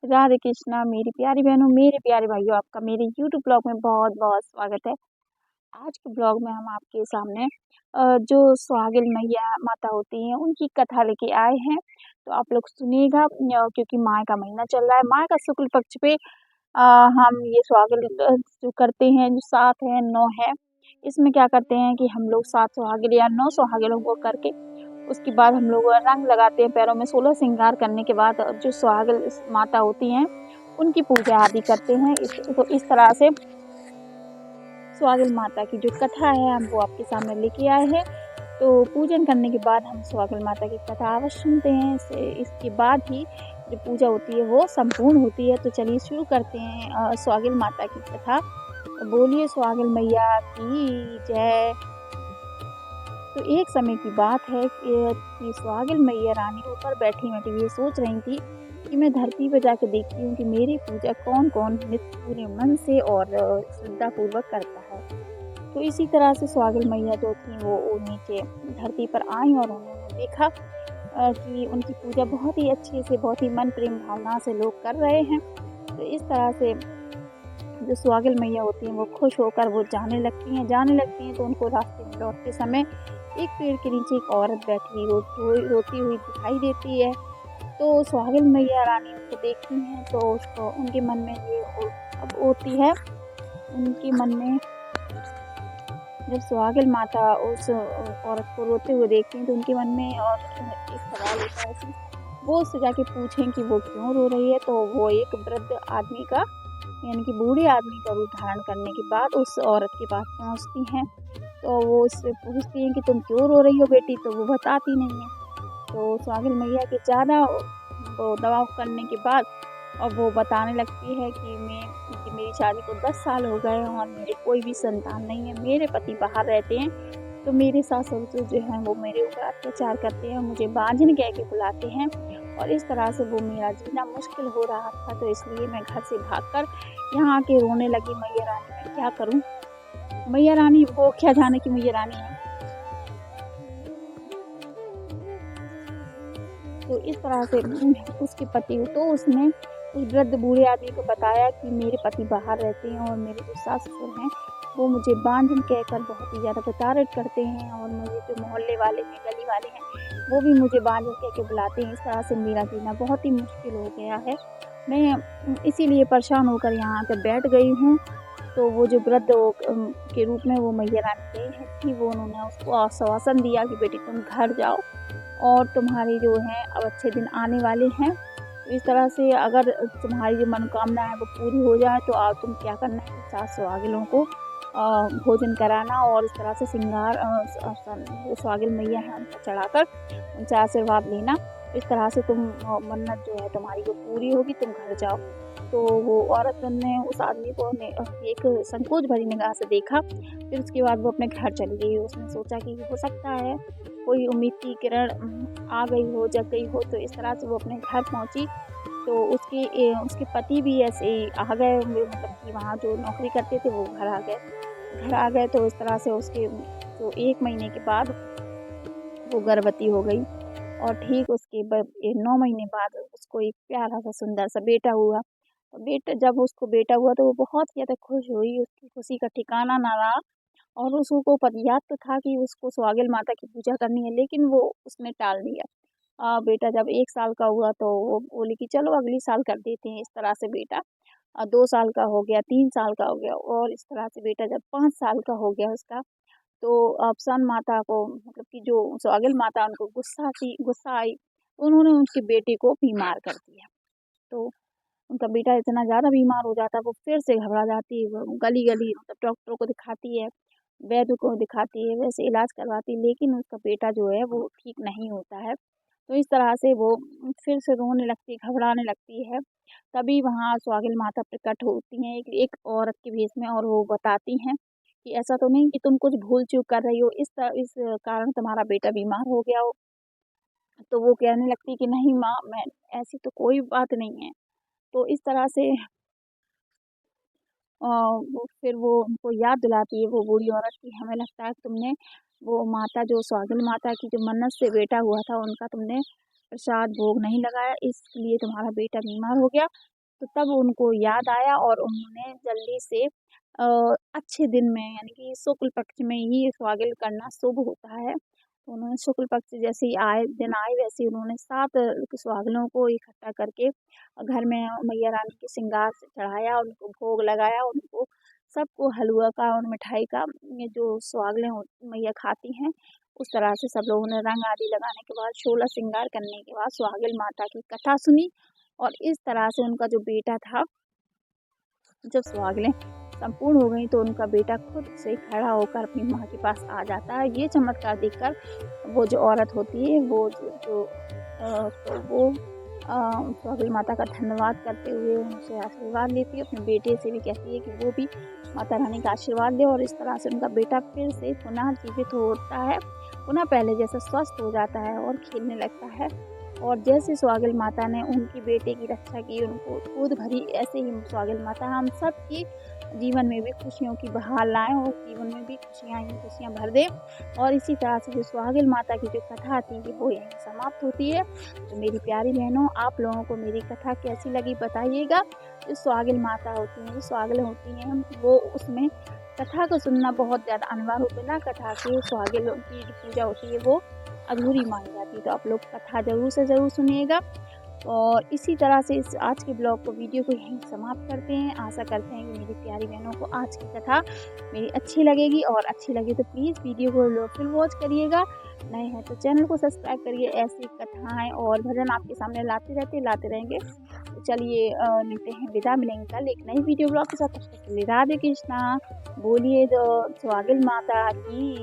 राधे कृष्णा मेरी प्यारी बहनों, मेरे प्यारे भाइयों, आपका मेरे यूट्यूब ब्लॉग में बहुत बहुत स्वागत है। आज के ब्लॉग में हम आपके सामने जो सुहागिन मैया माता होती हैं उनकी कथा लेके आए हैं। तो आप लोग सुनिएगा, क्योंकि माह का महीना चल रहा है। माह का शुक्ल पक्ष पे हम ये सुहागिन जो करते हैं, जो 7 है 9 है, इसमें क्या करते हैं कि हम लोग 7 सुहागिन या 9 सुहागिनों को करके उसके बाद हम लोग रंग लगाते हैं पैरों में। 16 श्रृंगार करने के बाद जो सुहागिन माता होती हैं उनकी पूजा आदि करते हैं। इस तरह से सुहागिन माता की जो कथा है हम वो आपके सामने लेके आए हैं। तो पूजन करने के बाद हम सुहागिन माता की कथा अवश्य सुनते हैं। इसके बाद ही जो पूजा होती है वो संपूर्ण होती है। तो चलिए शुरू करते हैं सुहागिन माता की कथा। बोलिए सुहागिन मैया की जय। तो एक समय की बात है कि सुहागिन मैया रानी ऊपर बैठी बैठी ये सोच रही थी कि मैं धरती पर जाकर देखती हूँ कि मेरी पूजा कौन कौन नित्य पूरे मन से और श्रद्धा पूर्वक करता है। तो इसी तरह से सुहागिन मैया जो थी वो नीचे धरती पर आई और उन्होंने देखा कि उनकी पूजा बहुत ही अच्छे से, बहुत ही मन प्रेम भावना से लोग कर रहे हैं। तो इस तरह से जो सुहागिन मैया होती हैं वो खुश होकर वो जाने लगती हैं। तो उनको रास्ते में लौटते समय एक पेड़ के नीचे एक औरत बैठी रोती हुई दिखाई देती है। तो सुहागिन मैया रानी उसको देखती हैं तो उसको उनके मन में ये अब होती है, उनके मन में जब सुहागिन माता उस औरत को रोते हुए देखती हैं तो उनके मन में और एक सवाल होता है कि वो उससे जाके पूछें कि वो क्यों रो रही है। तो वो एक वृद्ध आदमी का, यानी कि बूढ़े आदमी का रूप धारण करने के बाद उस औरत के पास पहुंचती हैं। तो वो उससे पूछती हैं कि तुम क्यों रो रही हो बेटी। तो वो बताती नहीं है। तो सुहागिन मैया के ज़्यादा वो दबाव करने के बाद और वो बताने लगती है कि मेरी शादी को 10 साल हो गए हैं और मेरे कोई भी संतान नहीं है। मेरे पति बाहर रहते हैं, तो मेरे सास-ससुर जो हैं वो मेरे ऊपर अत्याचार करते हैं, मुझे बांझिन कह के बुलाते हैं और इस तरह से वो मेरा जीना मुश्किल हो रहा था। तो इसलिए मैं घर से भागकर यहाँ आके रोने लगी। मैया रानी मैं क्या करूँ? मैया रानी वो क्या जाने की मैया रानी है। तो इस तरह से उसके पति तो उसने उस वृद्ध बूढ़े आदमी को बताया कि मेरे पति बाहर रहते हैं और मेरे जो सास-ससुर हैं वो मुझे बांझिन कहकर बहुत ही ज़्यादा प्रताड़ित करते हैं और मुझे जो मोहल्ले वाले हैं, गली वाले हैं, वो भी मुझे बांझिन कह के बुलाते हैं। इस तरह से मेरा जीना बहुत ही मुश्किल हो गया है। मैं इसीलिए परेशान होकर यहाँ आकर बैठ गई हूँ। तो वो जो वृद्ध के रूप में वो मैया रानी गई थी, वो उन्होंने उसको आश्वासन दिया कि बेटी तुम घर जाओ और तुम्हारे जो हैं अब अच्छे दिन आने वाले हैं। तो इस तरह से अगर तुम्हारी जो मनोकामना है वो पूरी हो जाए तो तुम क्या करना है, 7 सुहागिनों को भोजन कराना और इस तरह से श्रृंगार जो सुहागिन मैया है उनको चढ़ाकर उनसे आशीर्वाद लेना। इस तरह से तुम मन्नत जो है तुम्हारी वो पूरी होगी, तुम घर जाओ। तो वो औरत ने उस आदमी को एक संकोच भरी निगाह से देखा। फिर उसके बाद वो अपने घर चली गई। उसने सोचा कि हो सकता है कोई उम्मीद की किरण आ गई हो, जग गई हो। तो इस तरह से वो अपने घर पहुँची। तो उसके पति भी ऐसे ही आ गए, मतलब कि वहाँ जो नौकरी करते थे वो घर आ गए। तो इस तरह से उसके जो 1 महीने के बाद वो गर्भवती हो गई और ठीक उसके 9 महीने बाद उसको एक प्यारा-सा सुंदर-सा बेटा हुआ। जब उसको बेटा हुआ तो वो बहुत ज़्यादा खुश हुई, उसकी खुशी का ठिकाना ना रहा। और उसको याद तो था कि उसको सुहागिन माता की पूजा करनी है, लेकिन वो उसने टाल दिया। बेटा जब 1 साल का हुआ तो वो बोली कि चलो अगली साल कर देते हैं। इस तरह से बेटा 2 साल का हो गया, 3 साल का हो गया और इस तरह से बेटा जब 5 साल का हो गया उसका, तो अफसान माता को, मतलब कि जो सुहागिन माता, उनको गुस्सा आई। उन्होंने उनके बेटे को बीमार कर दिया। तो उनका बेटा इतना ज़्यादा बीमार हो जाता है, वो फिर से घबरा जाती है। वो गली-गली मतलब डॉक्टरों को दिखाती है, वैद्य को दिखाती है, वैसे इलाज करवाती है, लेकिन उसका बेटा जो है वो ठीक नहीं होता है। तो इस तरह से वो फिर से रोने लगती है, घबराने लगती है। तभी वहाँ सुहागिन माता प्रकट होती हैं एक एक औरत के भेष में और वो बताती हैं कि ऐसा तो नहीं कि तुम कुछ भूल-चूक कर रही हो, इस कारण तुम्हारा बेटा बीमार हो गया हो। तो वो कहने लगती है कि नहीं माँ, मैं ऐसी तो कोई बात नहीं है। तो इस तरह से वो फिर वो उनको याद दिलाती है वो बूढ़ी औरत की, हमें लगता है कि तुमने वो माता जो सुहागिन माता की जो मन्नत से बेटा हुआ था उनका तुमने प्रसाद भोग नहीं लगाया, इसलिए तुम्हारा बेटा बीमार हो गया। तो तब उनको याद आया और उन्होंने जल्दी से अच्छे दिन में यानी कि शुक्ल पक्ष में ही स्वागत करना शुभ होता है। तो उन्होंने शुक्ल पक्ष जैसे ही दिन आए वैसे ही उन्होंने 7 सुहागिनों को इकट्ठा करके घर में मैया रानी के श्रृंगार से चढ़ाया, उनको भोग लगाया, उनको सबको हलवा का और मिठाई का ये जो सुहागनें मैया खाती हैं, उस तरह से सब लोगों ने रंग आदि लगाने के बाद 16 श्रृंगार करने के बाद सुहागिन माता की कथा सुनी और इस तरह से उनका जो बेटा था, जब सुहागनें संपूर्ण हो गई तो उनका बेटा खुद से खड़ा होकर अपनी माँ के पास आ जाता है। ये चमत्कार देखकर वो जो औरत होती है वो तो वो सुहागिन माता का धन्यवाद करते हुए उनसे आशीर्वाद लेती है, अपने बेटे से भी कहती है कि वो भी माता रानी का आशीर्वाद ले और इस तरह से उनका बेटा फिर से पुनः जीवित होता है, पुनः पहले जैसा स्वस्थ हो जाता है और खेलने लगता है। और जैसे सुहागिन माता ने उनकी बेटे की रक्षा की, उनको गोद भरी, ऐसे ही सुहागिन माता हम सब की जीवन में भी खुशियों की बहार लाएं और जीवन में भी खुशियाँ भर दें। और इसी तरह से जो सुहागिन माता की जो कथा थी वो यहीं समाप्त होती है। तो मेरी प्यारी बहनों, आप लोगों को मेरी कथा कैसी लगी बताइएगा। जो सुहागिन माता होती हैं, जो सुहागिन होती हैं, वो उसमें कथा को सुनना बहुत ज़्यादा अनिवार्य हो। बिना कथा के सुहागिन की जो पूजा होती है वो अधूरी मानी जाती है। तो आप लोग कथा ज़रूर से ज़रूर सुनिएगा। और इसी तरह से इस आज के ब्लॉग को वीडियो को यहीं समाप्त करते हैं। आशा करते हैं कि मेरी प्यारी बहनों को आज की कथा मेरी अच्छी लगेगी और अच्छी लगे तो प्लीज़ वीडियो को फिर वॉच करिएगा। नए हैं तो चैनल को सब्सक्राइब करिए। ऐसी कथाएं और भजन आपके सामने लाते रहेंगे। तो चलिए मिलते हैं, विदा मिलेंगे कल एक नई वीडियो ब्लॉग के साथ। तब तक के लिए राधे कृष्णा। बोलिए तो सुहागिन माता की।